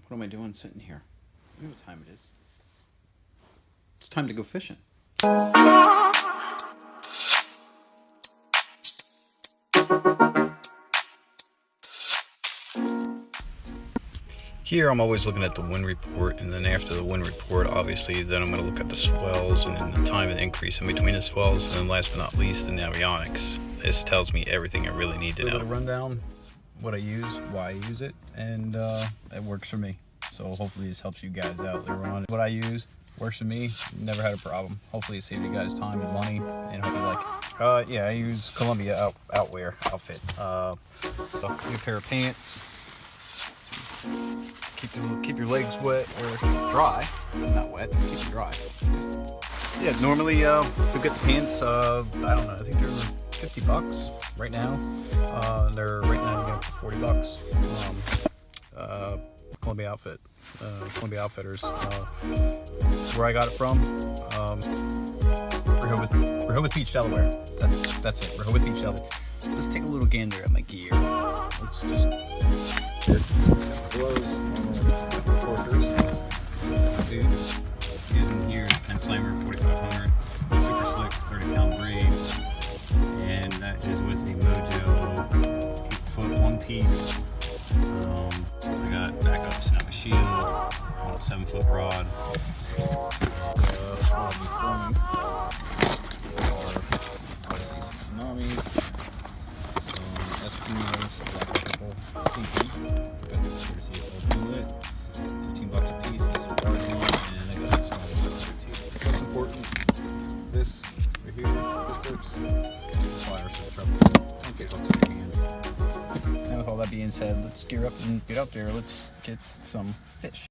What am I doing sitting here? I know what time it is. It's time to go fishing. Here I'm always looking at the wind report, and then after the wind report, obviously, then I'm going to look at the swells and then the time and increase in between the swells, and then last but not least, the navionics. This tells me everything I really need to know. A little rundown, what I use, why I use it, and it works for me. So hopefully this helps you guys out later on. What I use works for me, never had a problem. Hopefully it saves you guys time and money, and hope you like it. Yeah, I use Columbia outwear outfit. A new pair of pants. Keep your legs wet or dry, not wet. Keep it dry. Yeah, normally you'll get the pants. I don't know. I think they're $50 right now. They're right now you get them for $40. Columbia outfit, Columbia Outfitters. Where I got it from, Rehoboth Beach, Delaware. That's it. Rehoboth Beach, Delaware. Let's take a little gander at my gear. Let's just gloves, tortures, boots. Using here is Penn 4500, super slick 30-pound braid, and that is with the Mojo 8-foot one piece. I got backup Tsunami shield on a 7-foot rod. Obviously some Tsunamis, some Eskimos, black purple, sinking. Got this courtesy of Braided, $15 a piece. This is a large one, and I got this one also too. Most important, this right here, this works. Catch the flyers for the trouble. Don't get hooks in your hands. Now with all that being said, let's gear up and get out there. Let's get some fish.